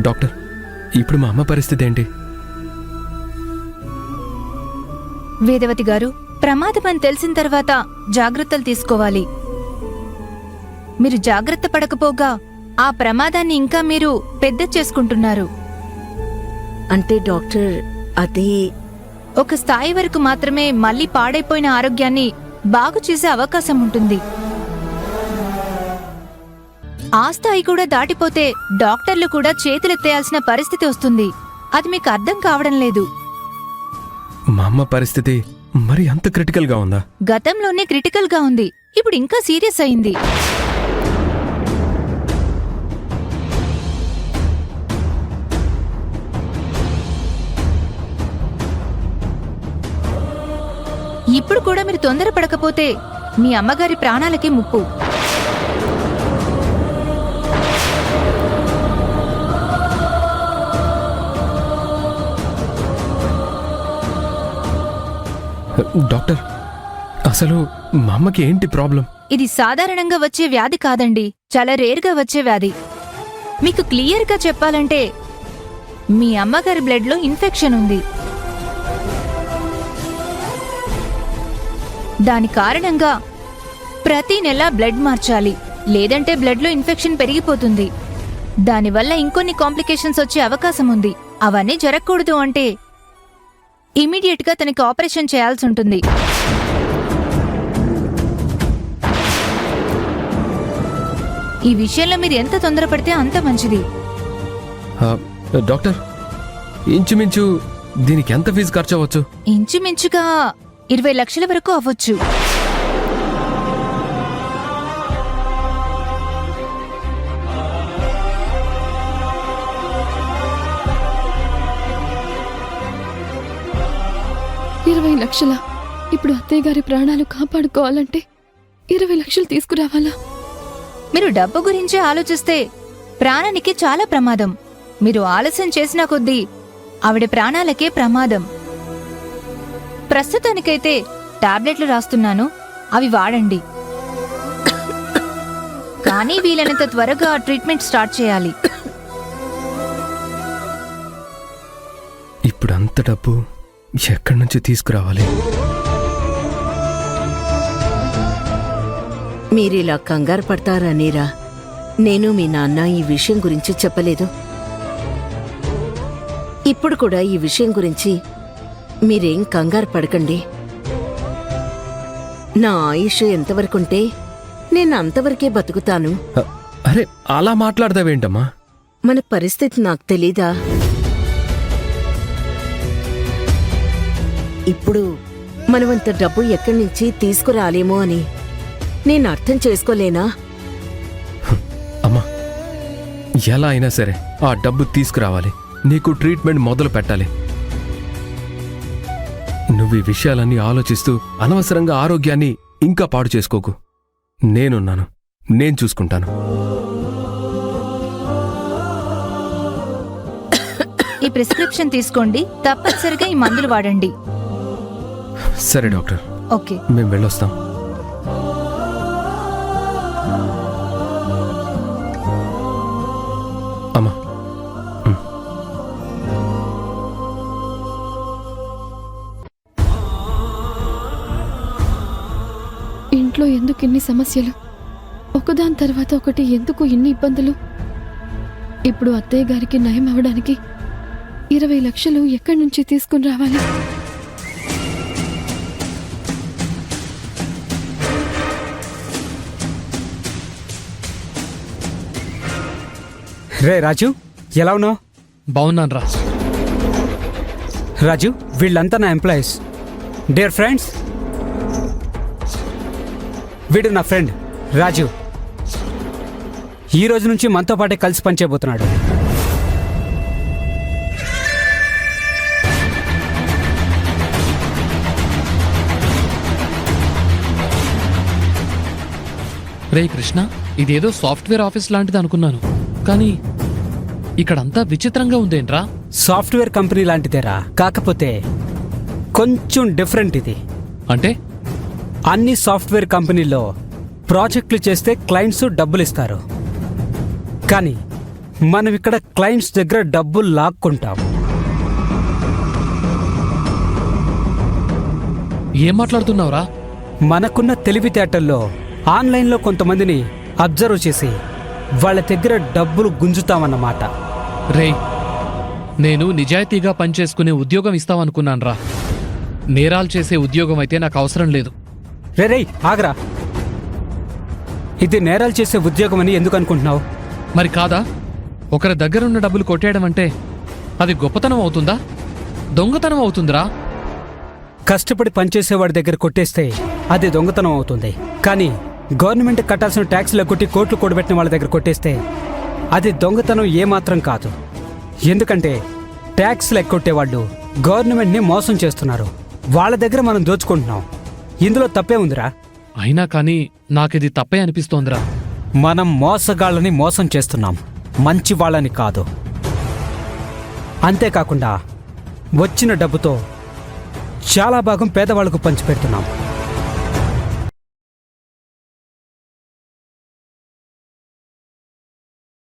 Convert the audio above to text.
Doctor, ఇప్పుడు మా అమ్మ పరిస్థితి ఏంటి? వేదవతి గారు, ప్రమాదమని తెలిసిన తర్వాత జాగ్రత్తలు తీసుకోవాలి. మీరు జాగ్రత్త పడకపోగా ఆ ప్రమాదాన్ని ఇంకా మీరు పెద్ద చేసుకుంటున్నారు. అంటే డాక్టర్, అది ఒక స్థాయి వరకు మాత్రమే మళ్ళీ పాడైపోయిన ఆరోగ్యాన్ని బాగు చేసే అవకాశం ఉంటుంది. ఆ స్థాయి కూడా దాటిపోతే డాక్టర్లు కూడా చేతులెత్తేయాల్సిన పరిస్థితి వస్తుంది. అది మీకు అర్థం కావడం లేదు. మా అమ్మ పరిస్థితి మరి అంత క్రిటికల్గా ఉందా? గతంలోనే క్రిటికల్గా ఉంది, ఇప్పుడు ఇంకా సీరియస్ అయింది. ఇప్పుడు కూడా మీరు తొందరపడకపోతే మీ అమ్మగారి ప్రాణాలకి ముప్పు. డాక్టర్, అసలు మా అమ్మకి ఏంటి ప్రాబ్లం? ఇది సాధారణంగా వచ్చే వ్యాధి కాదండి, చాలా రేర్గా వచ్చే వ్యాధి. మీకు క్లియర్గా చెప్పాలంటే మీ అమ్మగారి బ్లడ్లో ఇన్ఫెక్షన్ ఉంది. దాని కారణంగా ప్రతి నెల బ్లడ్ మార్చాలి, లేదంటే బ్లడ్లో ఇన్ఫెక్షన్ పెరిగిపోతుంది. దానివల్ల ఇంకొన్ని కాంప్లికేషన్స్ వచ్చే అవకాశం ఉంది. అవన్నీ జరగకూడదు అంటే ఇమీడియట్గా తనకి ఆపరేషన్ చేయాల్సి ఉంటుంది. ఈ విషయంలో మీరు ఎంత తొందరపడితే అంత మంచిది. డాక్టర్, ఇంచుమించు దీనికి ఎంత ఫీజు ఖర్చు అవ్వచ్చు? ఇంచుమించుగా 20 లక్షల వరకు అవ్వచ్చు. లక్షల? ఇప్పుడు అత్తయ్య గారి ప్రాణాలు కాపాడుకోవాలంటే 20 లక్షలు తీసుకురావాలా? మీరు డబ్బు గురించే ఆలోచిస్తే ప్రాణానికి చాలా ప్రమాదం. మీరు ఆలస్యం చేసినా కొద్దీ ఆవిడ ప్రాణాలకే ప్రమాదం. ప్రస్తుతానికైతే టాబ్లెట్లు రాస్తున్నాను, అవి వాడండి. కానీ వీలైనంత త్వరగా ట్రీట్మెంట్ స్టార్ట్ చేయాలి. ఇప్పుడు అంత డబ్బు ఎక్కడి నుంచి తీసుకురావాలి? మీరిలా కంగారు పడతారా నీరా? నేను మీ నాన్న ఈ విషయం గురించి చెప్పలేదు. ఇప్పుడు కూడా ఈ విషయం గురించి మీరేం కంగారు పడకండి. నా ఆయుష్ ఎంతవరకుంటే నేను అంతవరకే బతుకుతాను. అరే, అలా మాట్లాడదావేంటమ్మా? మన పరిస్థితి నాకు తెలీదా? ఇప్పుడు మనమంత డబ్బు ఎక్కడి నుంచి తీసుకురాలేమో అని నేను అర్థం చేసుకోలేనా? అమ్మా, ఎలా అయినా సరే ఆ డబ్బు తీసుకురావాలి. నీకు ట్రీట్మెంట్ మొదలు పెట్టాలి. నువ్వు ఈ విషయాలన్నీ ఆలోచిస్తూ అనవసరంగా ఆరోగ్యాన్ని ఇంకా పాడు చేసుకోకు. నేనున్నాను, నేను చూసుకుంటాను. ఈ ప్రిస్క్రిప్షన్ తీసుకోండి, తప్పనిసరిగా ఈ మందులు వాడండి. సరే డాక్టర్, ఓకే, మేము వెళ్ళొస్తాం. అమ్మా, ఇంట్లో ఎందుకు ఇన్ని సమస్యలు? ఒకదాని తర్వాత ఒకటి ఎందుకు ఇన్ని ఇబ్బందులు? ఇప్పుడు అత్తయ్య గారికి నయం అవడానికి 20 లక్షలు ఎక్కడి నుంచి తీసుకుని రావాలి? రే రాజు, ఎలా ఉన్నావు? బాగున్నాను రా. రాజు, వీళ్ళంతా నా ఎంప్లాయీస్. డియర్ ఫ్రెండ్స్, వీడు నా ఫ్రెండ్ రాజు. ఈ రోజు నుంచి మనతో పాటే కలిసి పనిచేయబోతున్నాడు. రే కృష్ణ, ఇదేదో సాఫ్ట్వేర్ ఆఫీస్ లాంటిది అనుకున్నాను, కానీ ఇక్కడంతా విచిత్రంగా ఉందేంట్రా? సాఫ్ట్వేర్ కంపెనీ లాంటిదేరా, కాకపోతే కొంచెం డిఫరెంట్ ఇది. అంటే అన్ని సాఫ్ట్వేర్ కంపెనీల్లో ప్రాజెక్టులు చేస్తే క్లయింట్స్ డబ్బులు ఇస్తారు, కానీ మనం ఇక్కడ క్లయింట్స్ దగ్గర డబ్బులు లాక్కుంటాం. ఏం మాట్లాడుతున్నావురా? మనకున్న తెలివితేటల్లో ఆన్లైన్లో కొంతమందిని అబ్జర్వ్ చేసి వాళ్ళ దగ్గర డబ్బులు గుంజుతామన్నమాట. రేయ్, నేను నిజాయితీగా పనిచేసుకునే ఉద్యోగం ఇస్తామనుకున్నాన్రా. నేరాలు చేసే ఉద్యోగం అయితే నాకు అవసరం లేదు. రేయ్ ఆగరా. ఇది నేరాలు చేసే ఉద్యోగం అని ఎందుకు అనుకుంటున్నావు? మరి కాదా? ఒకరి దగ్గరున్న డబ్బులు కొట్టేయడం అంటే అది గొప్పతనం అవుతుందా, దొంగతనం అవుతుందిరా? కష్టపడి పనిచేసేవాడి దగ్గర కొట్టేస్తే అది దొంగతనం అవుతుంది. కానీ గవర్నమెంట్ కట్టాల్సిన ట్యాక్స్లు కొట్టి కోట్లు కూడబెట్టిన వాళ్ళ దగ్గర కొట్టేస్తే అది దొంగతనం ఏమాత్రం కాదు. ఎందుకంటే ట్యాక్స్లు ఎక్కొట్టేవాళ్ళు గవర్నమెంట్ని మోసం చేస్తున్నారు. వాళ్ళ దగ్గర మనం దోచుకుంటున్నాం. ఇందులో తప్పే ఉందిరా. అయినా కానీ నాకిది తప్పే అనిపిస్తోందిరా. మనం మోసగాళ్ళని మోసం చేస్తున్నాం, మంచి వాళ్ళని కాదు. అంతేకాకుండా వచ్చిన డబ్బుతో చాలా భాగం పేదవాళ్లకు పంచిపెడుతున్నాం.